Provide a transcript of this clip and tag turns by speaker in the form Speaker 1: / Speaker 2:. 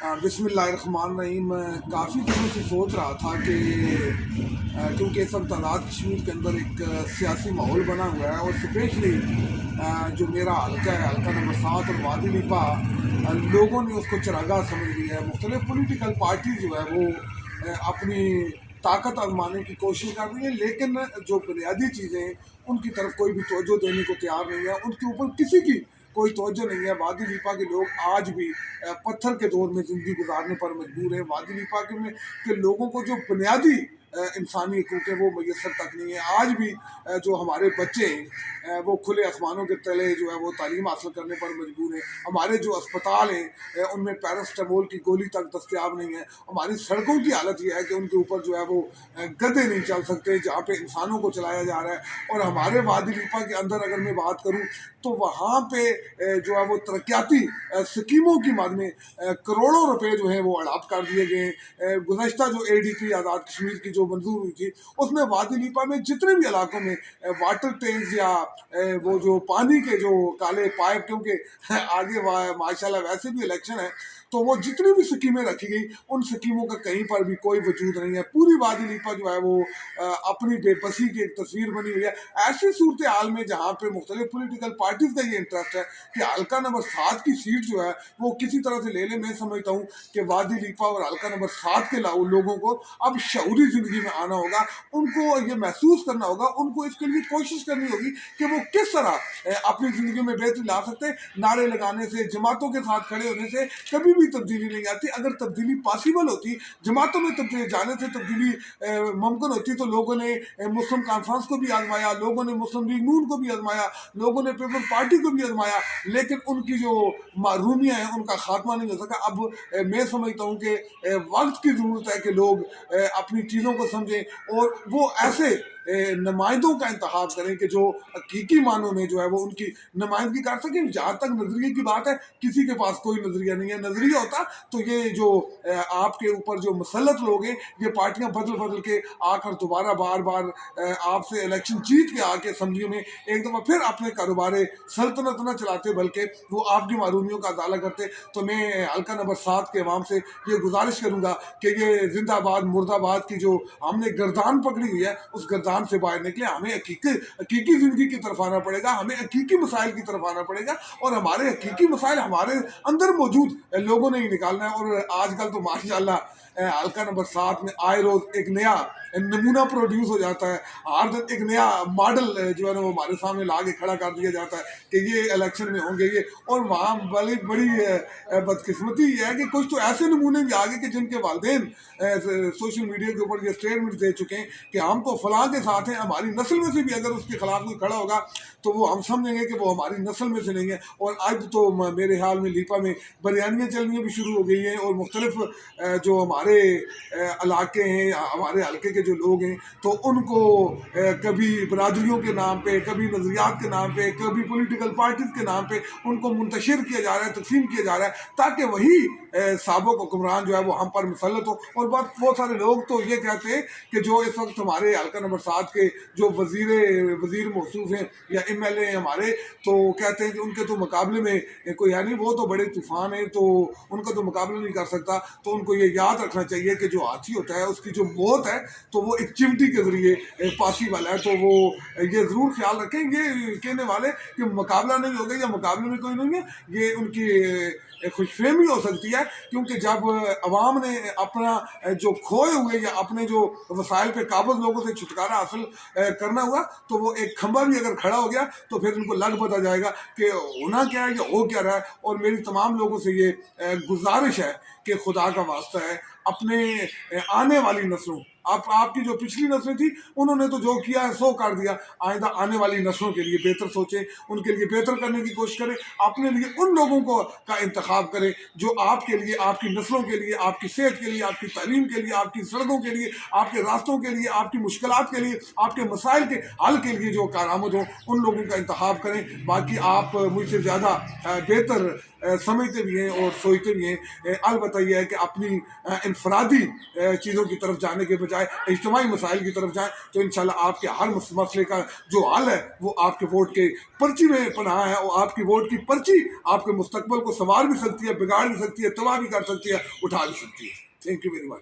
Speaker 1: बिस्मिल्लाहिर्रहमानिर्रहीम। काफ़ी दिनों से सोच रहा था कि क्योंकि इस वक्त आज़ाद कश्मीर के अंदर एक सियासी माहौल बना हुआ है और स्पेशली जो मेरा हल्का है, हल्का नंबर 7 और वादी लिपा, लोगों ने उसको चरागाह समझ लिया है। मुख्तलिफ पॉलिटिकल पार्टी जो है वो अपनी ताकत आजमाने की कोशिश कर रही है, लेकिन जो बुनियादी चीज़ें उनकी तरफ कोई भी तवज्जो देने को तैयार नहीं है, उनके ऊपर किसी की कोई तवज्जो नहीं है। वादी लिपा के लोग आज भी पत्थर के दौर में ज़िंदगी गुजारने पर मजबूर है। वादी लिपा के लोगों को जो बुनियादी इंसानी हकूक़ है वो मैसर तक नहीं है। आज भी जो हमारे बच्चे हैं वो खुले आसमानों के तले जो है वो तालीम हासिल करने पर मजबूर हैं। हमारे जो अस्पताल हैं उनमें पैरास्टामोल की गोली तक दस्तियाब नहीं है। हमारी सड़कों की हालत ये है कि उनके ऊपर जो है वो गधे नहीं चल सकते, जहाँ पे इंसानों को चलाया जा रहा है। और हमारे वादी लिपा के अंदर अगर मैं बात करूँ तो वहाँ पे जो है वो तरक्याती स्कीमों की मद में करोड़ों रुपए जो है वो हड़प कर दिए गए। गुज़श्ता जो ADP आज़ाद कश्मीर की जो मंजूर हुई थी उसमें वादी लिपा में जितने भी इलाकों में वाटर टैंक्स या वो जो पानी के जो काले पाइप, क्योंकि आगे माशाल्लाह वैसे भी इलेक्शन है, तो वो जितनी भी स्कीमें रखी गई उन स्कीमों का कहीं पर भी कोई वजूद नहीं है। पूरी वादी लिपा जो है वो अपनी बेबसी की एक तस्वीर बनी हुई है। ऐसी सूरत हाल में जहाँ पे मुख्तलिफ पोलिटिकल पार्टीज़ का ये इंटरेस्ट है कि हल्का नंबर 7 की सीट जो है वो किसी तरह से ले ले। मैं समझता हूँ कि वादी लिपा और हल्का नंबर 7 के लोगों को अब शऊरी ज़िंदगी में आना होगा, उनको ये महसूस करना होगा, उनको इसके लिए कोशिश करनी होगी कि वो किस तरह अपनी ज़िंदगी में बेहतरी ला सकते हैं। नारे लगाने से, जमातों के साथ खड़े होने से कभी भी तब्दीली नहीं आती। अगर तब्दीली पॉसिबल होती, जमातों में तब्दीली जाने से तब्दीली मुमकिन होती, तो लोगों ने मुस्लिम कॉन्फ्रेंस को भी आजमाया, लोगों ने मुस्लिम लीग नून को भी आजमाया, लोगों ने पीपल्स पार्टी को भी आजमाया, लेकिन उनकी जो महरूमियाँ हैं उनका खात्मा नहीं हो सका। अब मैं समझता हूँ कि वक्त की ज़रूरत है कि लोग अपनी चीज़ों को समझें और वो ऐसे नुमाइंदों का इंतखाब करें कि जो हकीकी मानों में जो है वो उनकी नुमाइंदगी कर सकें। जहाँ तक नज़रिए की बात है, किसी के पास कोई नज़रिया नहीं है। नज़रिया होता तो ये जो आपके ऊपर जो मुसल्लत लोग हैं, ये पार्टियां बदल बदल के आकर दोबारा बार बार आपसे इलेक्शन जीत के आके असम्बली में एक दफ़ा फिर अपने कारोबार सल्तनत न चलाते, बल्कि वो आपकी मारूमियों का अजाला करते। तो मैं हल्का नंबर 7 के अवाम से ये गुजारिश करूँगा कि ये जिंदाबाद मुर्दाबाद की जो हमने गर्दान पकड़ी हुई है, उस गर्दान से बाहर निकले। हमें हकीकी ज़िंदगी की तरफ आना पड़ेगा, हमें हकीकी मसाइल की तरफ आना पड़ेगा, और हमारे हकीकी मसाइल हमारे अंदर मौजूद लोगों ने ही निकालना है। और आजकल तो माशाल्लाह हल्का नंबर 7 में आए रोज़ एक नया नमूना प्रोड्यूस हो जाता है। हर दिन एक नया मॉडल जो है ना वो हमारे सामने ला के खड़ा कर दिया जाता है कि ये इलेक्शन में होंगे ये। और वहाँ बड़ी बड़ी बदकिस्मती ये है कि कुछ तो ऐसे नमूने भी आ गए कि जिनके वालिदैन सोशल मीडिया के ऊपर ये स्टेटमेंट दे चुके हैं कि हम तो फलां के साथ हैं, हमारी नस्ल में से भी अगर उसके खिलाफ कोई खड़ा होगा तो वो हम समझेंगे कि वो हमारी नस्ल में से नहीं है। और आज तो मेरे ख्याल में लिपा में बरियानियाँ चलनी भी शुरू हो गई हैं, और मुख्तलिफ जो हमारे इलाके हैं, हमारे हल्के के जो लोग हैं, तो उनको कभी बरादरियों के नाम पे, कभी नज़रियात के नाम पे, कभी पॉलिटिकल पार्टीज़ के नाम पे उनको मुंतशिर किया जा रहा है, तकसीम किया जा रहा है, ताकि वही साबिक़ हुक्मरान जो है वो हम पर मुसल्लत हो। और बहुत सारे लोग तो ये कहते हैं कि जो इस वक्त हमारे हल्का नंबर 7 के जो वज़ीर मौसूफ हैं या MLA हैं हमारे, तो कहते हैं कि उनके तो मुकाबले में कोई है नहीं, वो तो बड़े तूफ़ान हैं, तो उनका तो मुकाबला नहीं कर सकता। तो उनको ये याद रखना चाहिए कि जो हाथी होता है उसकी जो मौत है तो वो एक चिमटी के ज़रिए पॉसिबल है। तो वो ये ज़रूर ख्याल रखें, ये कहने वाले कि मुकाबला नहीं होगा या मुकाबले में कोई नहीं है, ये उनकी खुशफहमी हो सकती है। क्योंकि जब अवाम ने अपना जो खोए हुए या अपने जो वसाइल पे काबज़ लोगों से छुटकारा हासिल करना हुआ, तो वो एक खंबा भी अगर खड़ा हो गया तो फिर उनको लग पता जाएगा कि होना क्या है या हो क्या रहा है। और मेरी तमाम लोगों से ये गुजारिश है कि खुदा का वास्ता है, अपने आने वाली नस्लों, आपकी जो पिछली नस्लें थी उन्होंने तो जो किया है सो कर दिया, आइंदा आने वाली नस्लों के लिए बेहतर सोचें, उनके लिए बेहतर करने की कोशिश करें, अपने लिए उन लोगों को का इंतखाब करें जो आपके लिए, आपकी नस्लों के लिए, आपकी सेहत के लिए, आपकी तालीम के लिए, आपकी सड़कों के लिए, आपके रास्तों के लिए, आपकी मुश्किलात के लिए, आपके मसाइल के हल के लिए जो कारआमद हो, उन लोगों का इंतखाब करें। बाकी आप मुझसे ज़्यादा बेहतर سمجھتے بھی ہیں اور سوچتے بھی ہیں۔ البتہ یہ ہے کہ اپنی انفرادی چیزوں کی طرف جانے کے بجائے اجتماعی مسائل کی طرف جائیں تو انشاءاللہ آپ کے ہر مسئلے کا جو حل ہے وہ آپ کے ووٹ کے پرچی میں پناہ ہے، اور آپ کی ووٹ کی پرچی آپ کے مستقبل کو سنوار بھی سکتی ہے، بگاڑ بھی سکتی ہے، تباہ بھی کر سکتی ہے، اٹھا بھی سکتی ہے۔ Thank you very much.